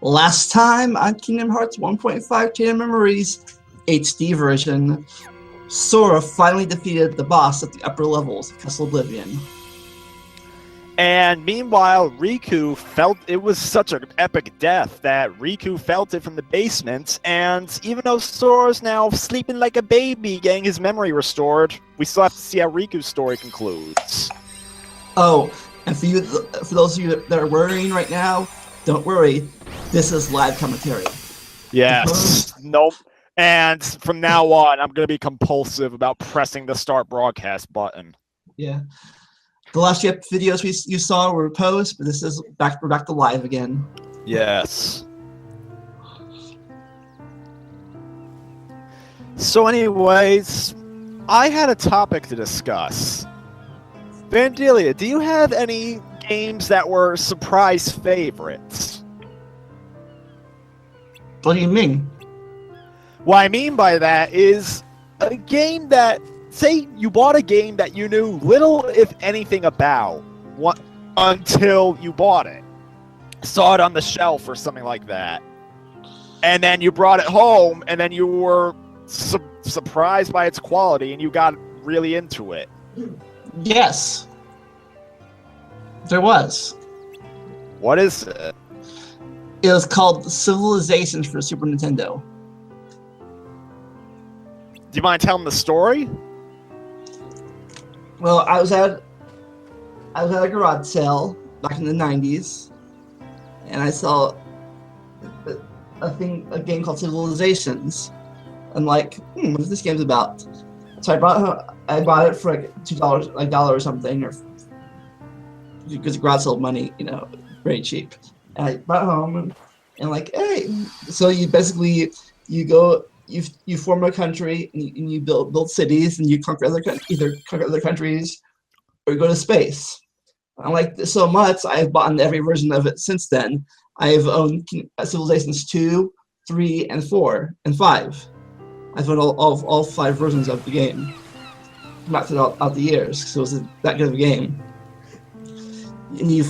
Last time on Kingdom Hearts 1.5 Chain of Memories HD version, Sora finally defeated the boss at the upper levels of Castle Oblivion. And meanwhile, Riku felt it was such an epic death that Riku felt it from the basement, and even though Sora's now sleeping like a baby, getting his memory restored, we still have to see how Riku's story concludes. Oh, and for those of you that are worrying right now, don't worry, this is live commentary. Yes. Nope. And from now on, I'm going to be compulsive about pressing the start broadcast button. Yeah. The last few videos you saw were posts, but this is we're back to live again. Yes. So anyways, I had a topic to discuss. Vandelia, do you have any games that were surprise favorites? What do you mean? What I mean by that is a game that, say you bought a game that you knew little, if anything, about until you bought it. Saw it on the shelf or something like that. And then you brought it home, and then you were surprised by its quality, and you got really into it. Yes. There was. What is it? It was called Civilizations for Super Nintendo. Do you mind telling the story? Well, I was at a garage sale back in the 90s, and I saw a game called Civilizations. I'm like, what is this game's about? So I bought it for like $2, like $1 or something, or because garage sale money, very cheap. And I brought it home, and like, hey, so you basically you form a country and you build cities and you conquer either other countries or you go to space. I like this so much, I've bought every version of it since then. I've owned Civilizations 2, 3, and 4, and 5. I've owned all 5 versions of the game. Mapped it out the years, because it was that good of a game. And you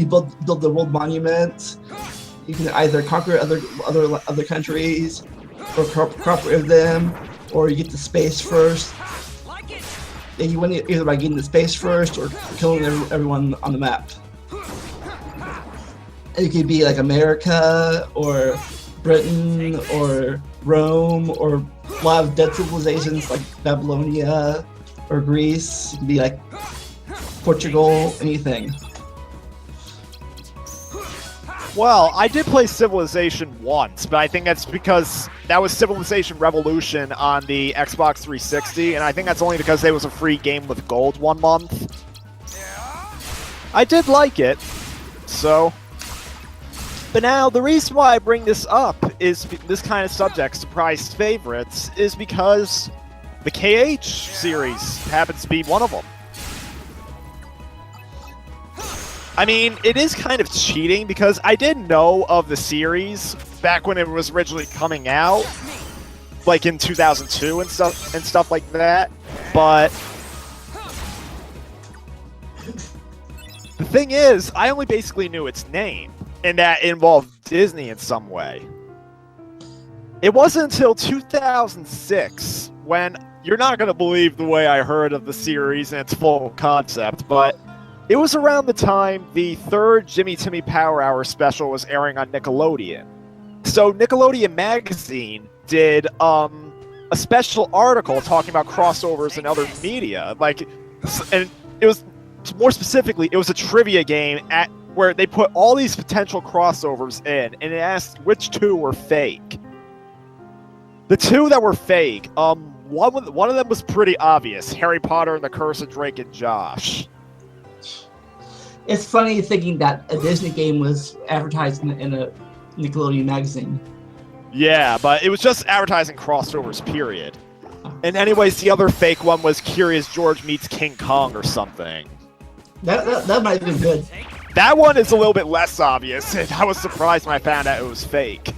build the world monument. You can either conquer other countries, or cooperate with them, or you get to space first. And you win either by getting to space first or killing everyone on the map. And it could be like America, or Britain, or Rome, or a lot of dead civilizations like Babylonia, or Greece. It could be like Portugal, anything. Well, I did play Civilization once, but I think that's because that was Civilization Revolution on the Xbox 360, and I think that's only because it was a free game with gold 1 month. I did like it, so... But now, the reason why I bring this up is this kind of subject, surprise favorites, is because the KH series happens to be one of them. I mean, it is kind of cheating because I did know of the series back when it was originally coming out, like in 2002 and stuff like that. But the thing is, I only basically knew its name, and that it involved Disney in some way. It wasn't until 2006 when, you're not going to believe the way I heard of the series and its full concept, but it was around the time the 3rd Jimmy Timmy Power Hour special was airing on Nickelodeon. So Nickelodeon Magazine did a special article talking about crossovers and other media. And it was, more specifically, it was a trivia game where they put all these potential crossovers in, and it asked which 2 were fake. The 2 that were fake, one of them was pretty obvious: Harry Potter and the Curse of Drake and Josh. It's funny thinking that a Disney game was advertised in a Nickelodeon magazine. Yeah, but it was just advertising crossovers, period. And anyways, the other fake one was Curious George meets King Kong or something. That might have been good. That one is a little bit less obvious, and I was surprised when I found out it was fake.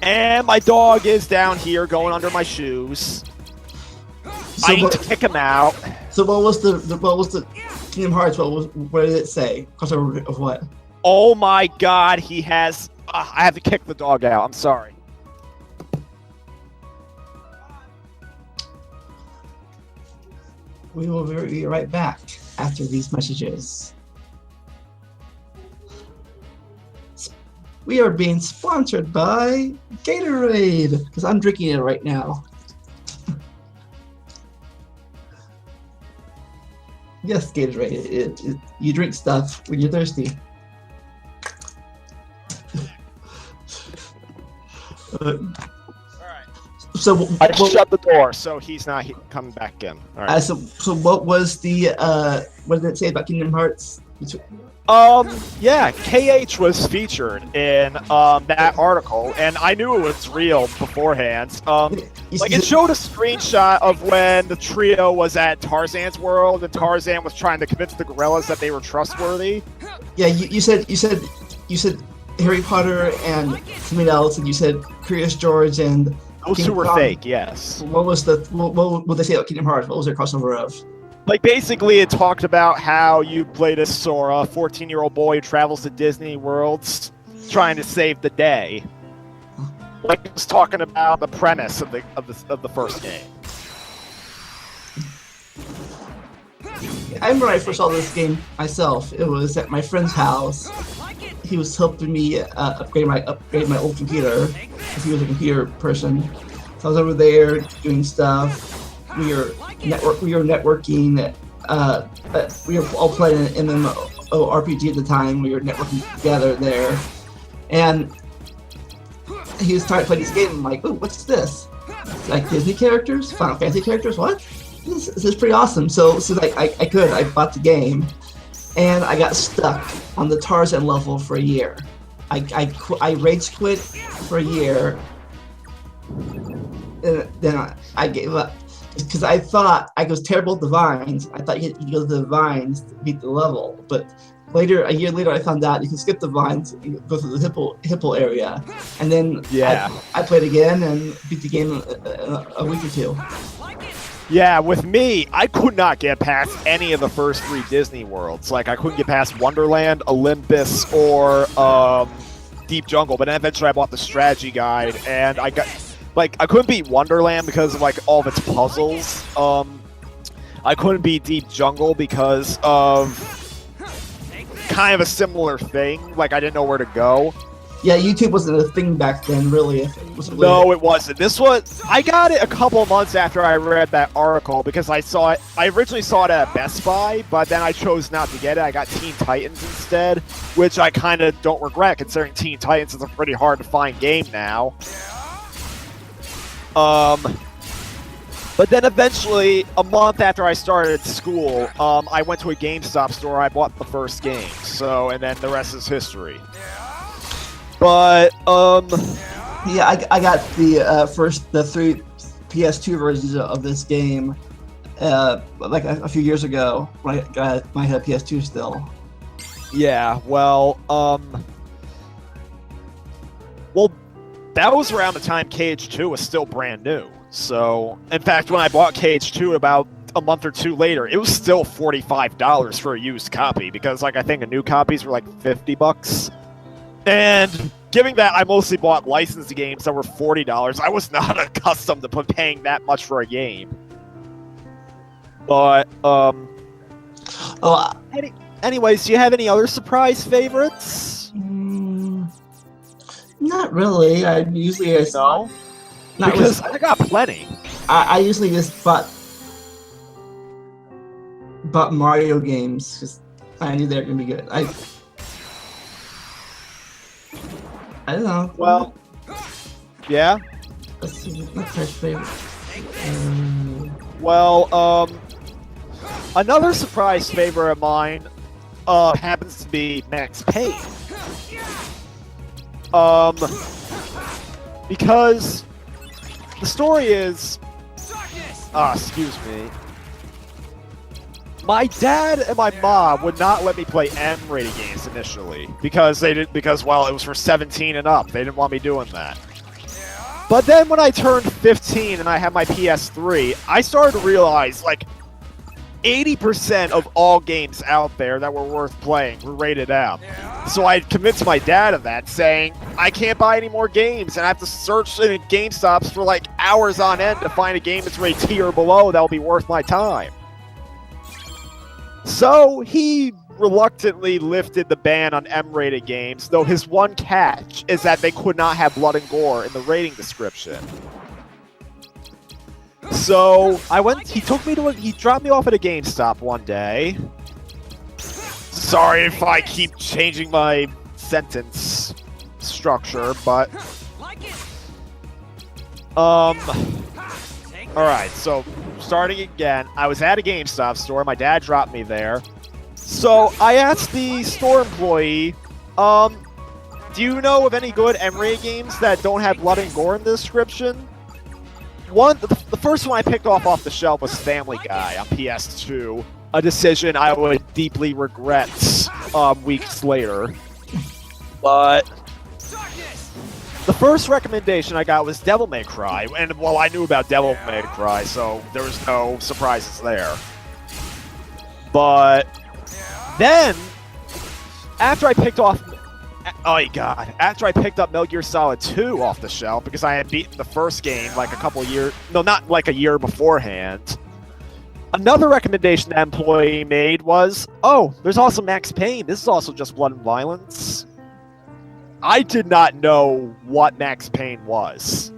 And my dog is down here going under my shoes. I need to kick him out. So what was the Kingdom Hearts? What did it say? Crossover of what? Oh my god, he has... I have to kick the dog out, I'm sorry. We will be right back after these messages. We are being sponsored by Gatorade, because I'm drinking it right now. Yes, Gatorade. You drink stuff when you're thirsty. So I shut the door, so he's not coming back in. All right. So what was the what did it say about Kingdom Hearts? Yeah, KH was featured in that article, and I knew it was real beforehand. Like it showed a screenshot of when the trio was at Tarzan's world, and Tarzan was trying to convince the gorillas that they were trustworthy. Yeah, you said Harry Potter and something else, and you said Curious George and those two were fake. Yes. What would they say about Kingdom Hearts? What was their crossover of? Like, basically, it talked about how you played as Sora, a 14-year-old boy who travels to Disney worlds trying to save the day. Like, it was talking about the premise of the first game. I remember I first saw this game myself. It was at my friend's house. He was helping me upgrade my old computer, because he was a computer person. So I was over there doing stuff. We were networking. We were all playing an MMORPG at the time. We were networking together there, and he was trying to play this game. I'm like, "Ooh, what's this? It's like Disney characters, Final Fantasy characters? What? This is pretty awesome." So like I bought the game, and I got stuck on the Tarzan level for a year. I rage quit for a year, and then I gave up. Because I thought I was terrible at the vines. I thought you could go to the vines to beat the level. But a year later, I found out you can skip the vines, and go through the hippo area. And then I played again and beat the game in a week or two. Yeah, with me, I could not get past any of the first 3 Disney worlds. Like, I couldn't get past Wonderland, Olympus, or Deep Jungle. But then eventually I bought the strategy guide, and I got... Like, I couldn't beat Wonderland because of, like, all of its puzzles. I couldn't beat Deep Jungle because of kind of a similar thing. Like, I didn't know where to go. Yeah, YouTube wasn't a thing back then, really. No, it wasn't. I got it a couple of months after I read that article because I originally saw it at Best Buy, but then I chose not to get it. I got Teen Titans instead, which I kind of don't regret, considering Teen Titans is a pretty hard to find game now. But then eventually, a month after I started school, I went to a GameStop store. I bought the first game. And then the rest is history. But yeah, I got the 3 PS2 versions of this game, like a few years ago when I had a PS2 still. Yeah, well, that was around the time KH2 was still brand new. So, in fact, when I bought KH2 about a month or two later, it was still $45 for a used copy because, like, I think the new copies were like $50. And given that I mostly bought licensed games that were $40, I was not accustomed to paying that much for a game. But, anyways, do you have any other surprise favorites? Not really. I usually no. Because I got plenty. I usually just bought Mario games because I knew they were gonna be good. I don't know. Well, yeah. Let's see. What's my favorite? Another surprise favorite of mine happens to be Max Payne. Because the story is, excuse me. My dad and my mom would not let me play M-rated games initially because it was for 17 and up. They didn't want me doing that. But then when I turned 15 and I had my PS3, I started to realize, like, 80% of all games out there that were worth playing were rated M. So I convinced my dad of that, saying, I can't buy any more games, and I have to search in GameStops for like hours on end to find a game that's rated T or below that'll be worth my time. So he reluctantly lifted the ban on M-rated games, though his one catch is that they could not have blood and gore in the rating description. So he dropped me off at a GameStop one day. Sorry if I keep changing my sentence structure, but alright, so starting again, I was at a GameStop store, my dad dropped me there. So I asked the store employee, do you know of any good M-rated games that don't have blood and gore in the description? The first one I picked off the shelf was Family Guy on PS2, a decision I would deeply regret weeks later. But the first recommendation I got was Devil May Cry, and well, I knew about Devil May Cry, so there was no surprises there. But then, after I picked up Metal Gear Solid 2 off the shelf because I had beaten the first game like not like a year beforehand, another recommendation that employee made was, oh, there's also Max Payne. This is also just blood and violence. I did not know what Max Payne was.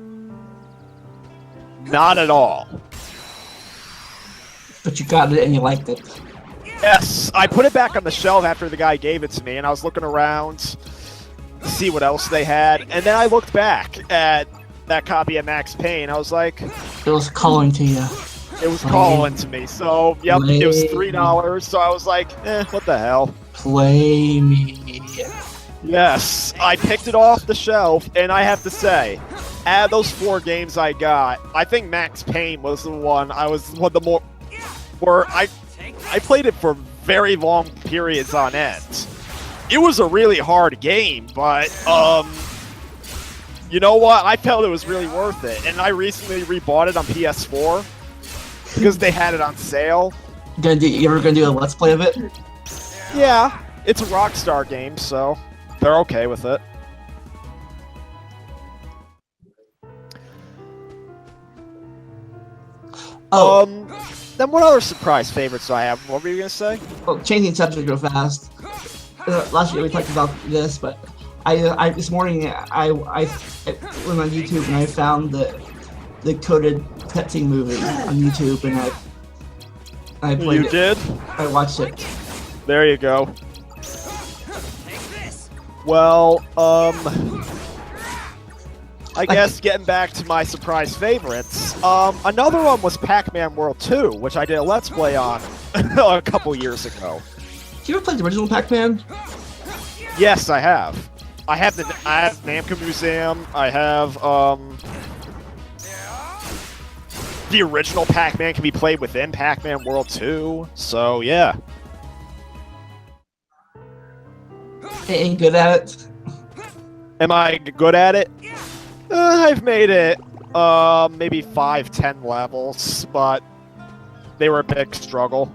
Not at all. But you got it and you liked it. Yes, I put it back on the shelf after the guy gave it to me, and I was looking around to see what else they had, and then I looked back at that copy of Max Payne. I was like, it was calling to you. It was calling to me. So, yep, it was $3. So I was like, what the hell? Play me. Yes, I picked it off the shelf, and I have to say, out of those 4 games I got, I think Max Payne was the one where I played it for very long periods on end. It was a really hard game, but, you know what? I felt it was really worth it, and I recently rebought it on PS4 because they had it on sale. You ever gonna do a Let's Play of it? Yeah, it's a Rockstar game, so they're okay with it. Then what other surprise favorites do I have? What were you gonna say? Well, changing subject real fast. Last year we talked about this, but I this morning I went on YouTube and I found the coded cutscene movie on YouTube, and I played it. You did? I watched it. There you go. Well, I guess getting back to my surprise favorites, another one was Pac-Man World 2, which I did a Let's Play on a couple years ago. Did you ever play the original Pac-Man? Yes, I have. I have Namco Museum. I have the original Pac-Man can be played within Pac-Man World 2. So yeah. Ain't good at it. Am I good at it? I've made it maybe 5-10 levels, but they were a big struggle.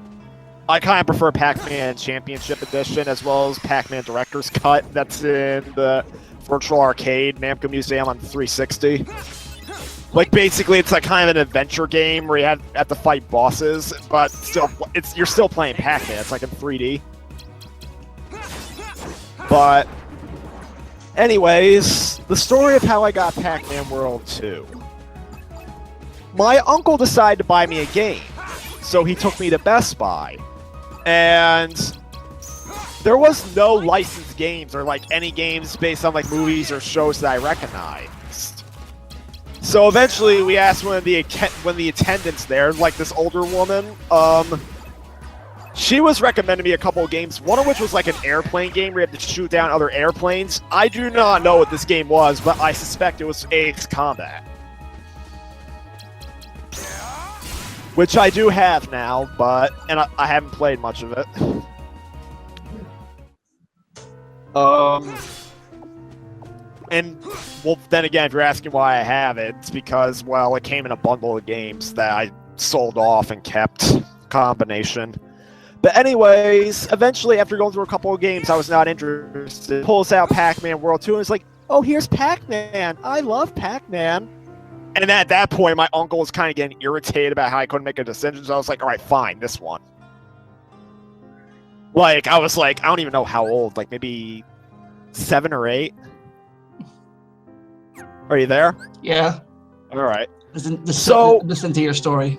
I kind of prefer Pac-Man Championship Edition as well as Pac-Man Director's Cut that's in the Virtual Arcade Namco Museum on 360. Like, basically, it's like kind of an adventure game where you have to fight bosses, but still, you're still playing Pac-Man. It's like in 3D. But anyways, the story of how I got Pac-Man World 2. My uncle decided to buy me a game, so he took me to Best Buy. And there was no licensed games or like any games based on like movies or shows that I recognized. So eventually we asked one of the attendants there, like this older woman, she was recommending me a couple of games, one of which was like an airplane game where you have to shoot down other airplanes. I do not know what this game was, but I suspect it was Ace Combat. Which I do have now, and I haven't played much of it. And, well, then again, if you're asking why I have it, it's because, well, it came in a bundle of games that I sold off and kept, combination. But anyways, eventually, after going through a couple of games, I was not interested. Pulls out Pac-Man World 2 and it's like, oh, here's Pac-Man. I love Pac-Man. And at that point, my uncle was kind of getting irritated about how I couldn't make a decision. So I was like, all right, fine, this one. Like, I was like, I don't even know how old. Like, maybe 7 or 8. Are you there? Yeah. All right. Listen to your story.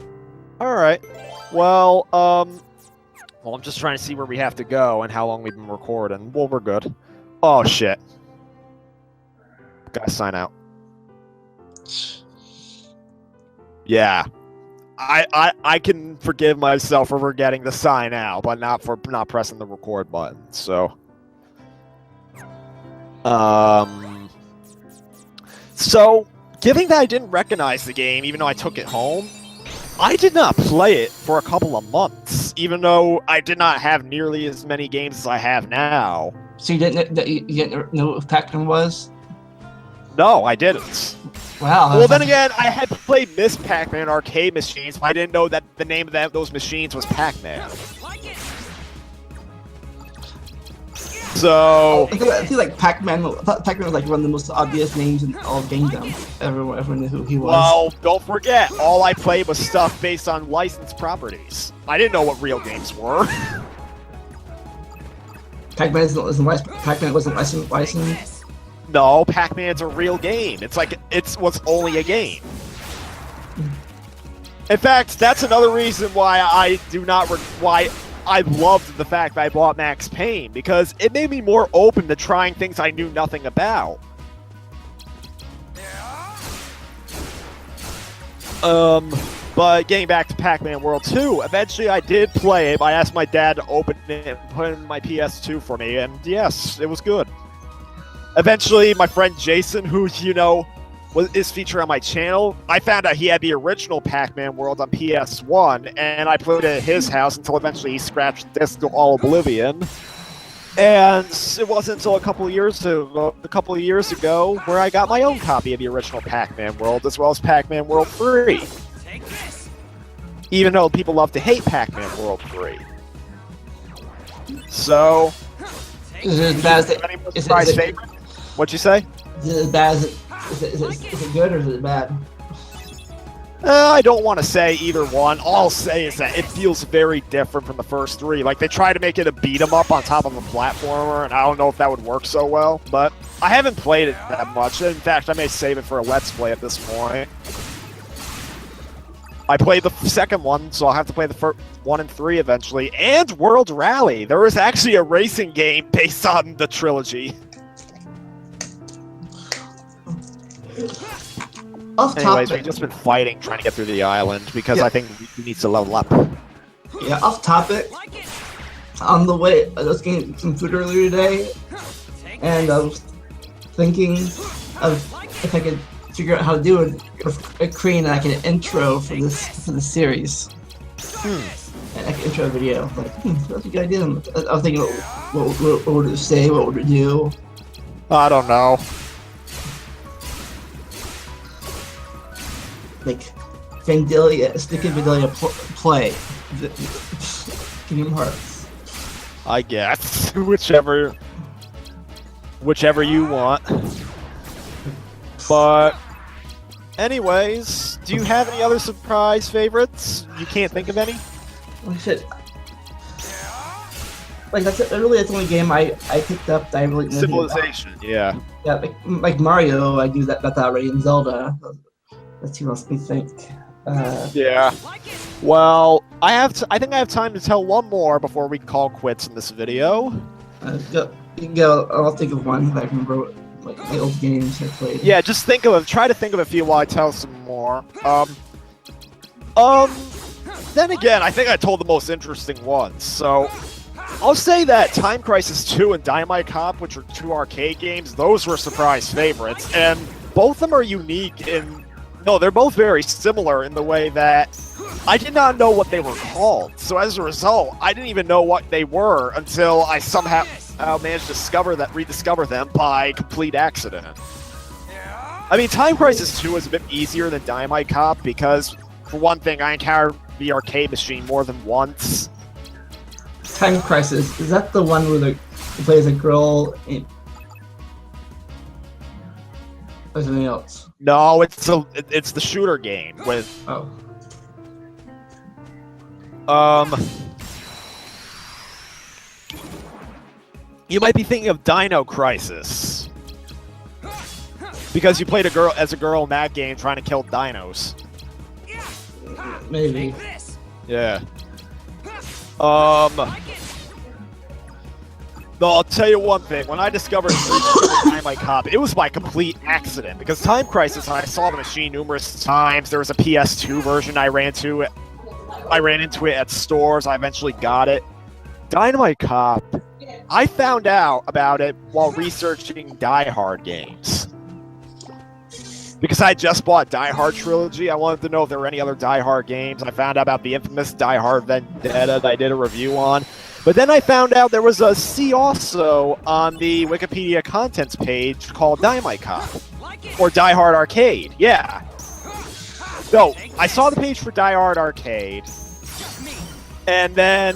All right. Well, I'm just trying to see where we have to go and how long we've been recording. Well, we're good. Oh, shit. Gotta sign out. Yeah. I can forgive myself for forgetting to sign out, but not for not pressing the record button, so... So, given that I didn't recognize the game, even though I took it home, I did not play it for a couple of months, even though I did not have nearly as many games as I have now. So you didn't know what Pac-Man was? No, I didn't. Wow. Well, then again, I had played Miss Pac-Man arcade machines, but I didn't know that the name of those machines was Pac-Man. So... I feel like Pac-Man was like one of the most obvious names in all of Gamedom. Everyone knew who he was. Well, don't forget, all I played was stuff based on licensed properties. I didn't know what real games were. Pac-Man wasn't licensed? No, Pac-Man's a real game. It's like, was only a game. In fact, that's another reason why why I loved the fact that I bought Max Payne, because it made me more open to trying things I knew nothing about. But getting back to Pac-Man World 2, eventually I did play it. I asked my dad to open it and put it in my PS2 for me, and yes, it was good. Eventually, my friend Jason, who, is featured on my channel, I found out he had the original Pac-Man World on PS1, and I played it at his house until eventually he scratched the disc to all oblivion. And it wasn't until a couple of years ago where I got my own copy of the original Pac-Man World, as well as Pac-Man World 3. Even though people love to hate Pac-Man World 3. So... Is it as bad as it favorite? What'd you say? Is it as bad as is it good or is it bad? I don't want to say either one. All I'll say is that it feels very different from the first 3. Like, they try to make it a beat-em-up on top of a platformer, and I don't know if that would work so well. But I haven't played it that much. In fact, I may save it for a Let's Play at this point. I played the second one, so I'll have to play the first 1 and 3 eventually. And World Rally! There was actually a racing game based on the trilogy. Anyways, we've just been fighting, trying to get through the island, because I think we need to level up. Yeah, off topic. On the way, I was getting some food earlier today, and I was thinking of if I could figure out how to do create like an intro for this series. And like an intro video. Like, that's a good idea. I was thinking, what would it say? What would it do? I don't know. Like, Vandalia, Sticky Vandalia play. Kingdom Hearts. I guess. whichever you want. But, anyways, do you have any other surprise favorites? You can't think of any? Like shit. Like that's the only game I picked up that I really knew Civilization, yeah. Yeah, like Mario, I knew that already, in Zelda. That's who else me think. Yeah. Well, I think I have time to tell one more before we call quits in this video. Go. I'll think of one if I remember like the old games I played. Yeah, just try to think of a few while I tell some more. Then again, I think I told the most interesting ones, so I'll say that Time Crisis 2 and Dynamite Cop, which are 2 arcade games, those were surprise favorites, and both of them are unique no, they're both very similar in the way that I did not know what they were called, so as a result, I didn't even know what they were until I somehow managed to rediscover them by complete accident. I mean, Time Crisis 2 was a bit easier than Dynamite Cop because, for one thing, I encountered the arcade machine more than once. Time Crisis, is that the one where you play as a girl in... or something else? No, it's the shooter game with you might be thinking of Dino Crisis. Because you played as a girl in that game trying to kill dinos. Maybe. Yeah. No, I'll tell you one thing. When I discovered Dynamite Cop, it was by complete accident. Because Time Crisis, I saw the machine numerous times. There was a PS2 version I ran into it at stores. I eventually got it. Dynamite Cop, I found out about it while researching Die Hard games. Because I just bought Die Hard Trilogy, I wanted to know if there were any other Die Hard games. I found out about the infamous Die Hard Vendetta that I did a review on. But then I found out there was a See Also on the Wikipedia contents page called Dynamite Cop. Or Die Hard Arcade, yeah. No, I saw the page for Die Hard Arcade. And then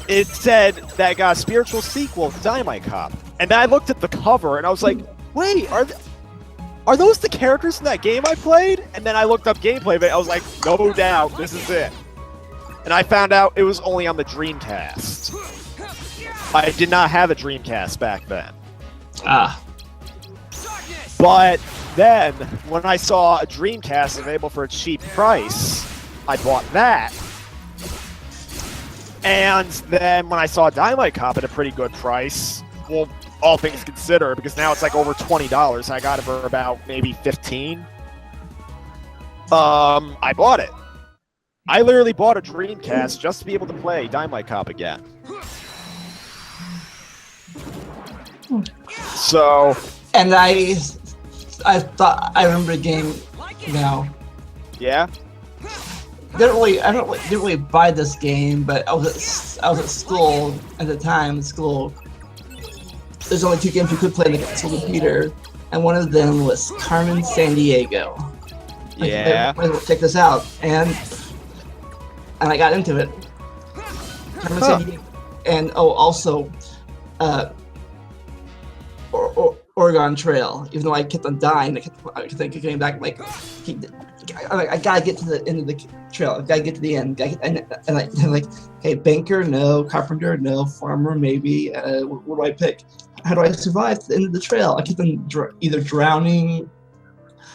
it said that it got a spiritual sequel to Dynamite Cop. And then I looked at the cover and I was like, wait, are those the characters in that game I played? And then I looked up gameplay of it. I was like, no doubt, this is it. And I found out it was only on the Dreamcast. I did not have a Dreamcast back then. But then, when I saw a Dreamcast available for a cheap price, I bought that. And then when I saw Dynamite Cop at a pretty good price, well, all things considered, because now it's like over $20. I got it for about maybe $15. I bought it. I literally bought a Dreamcast just to be able to play Dynamite Cop again. So, and I thought I remember the game now. Yeah. Didn't really buy this game, but I was at school at the time. School. There's only 2 games you could play on the school computer, and one of them was Carmen Sandiego. Yeah. Check this out, and I got into it. Carmen Sandiego, and also, Oregon Trail. Even though I kept on dying, I kept getting back. Like, I gotta get to the end of the trail. I gotta get to the end. And like, okay, banker, no. Carpenter, no. Farmer, maybe. What do I pick? How do I survive to the end of the trail? I keep on either drowning.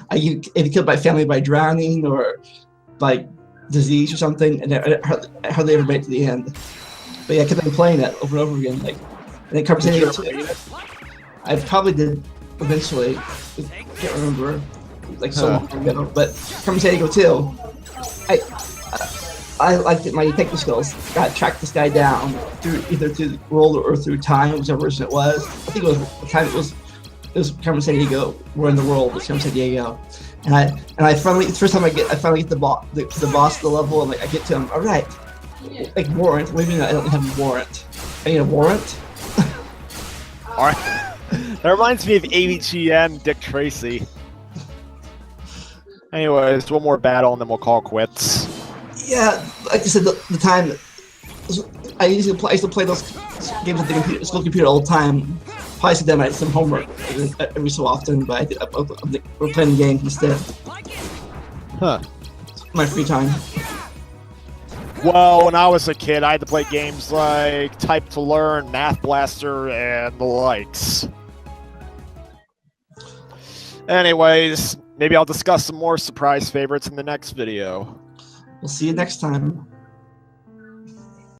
I either killed my family by drowning or by disease or something, and I hardly ever made it to the end. But yeah, I kept on playing it over and over again. Like, and then Carpenter Sandiego. I probably did eventually. I can't remember. Like so long ago, but Carmen Sandiego too. I liked it. My detective skills. Got to track this guy down either through the world or through time, whichever version it was. I think it was the time it was Carmen Sandiego. We're in the world. It's Carmen Sandiego, and I finally, it's the first time I finally get the boss of the level, and like I get to him. All right, like warrant. Maybe I don't have a warrant. I need a warrant. All right. That reminds me of AVGN Dick Tracy. Anyways, one more battle and then we'll call quits. Yeah, like I said, the time I used to play those games at the school computer all the time. Probably sit down and write some homework every so often, but we're playing games instead. Huh. My free time. Well, when I was a kid, I had to play games like Type to Learn, Math Blaster, and the likes. Anyways, maybe I'll discuss some more surprise favorites in the next video. We'll see you next time.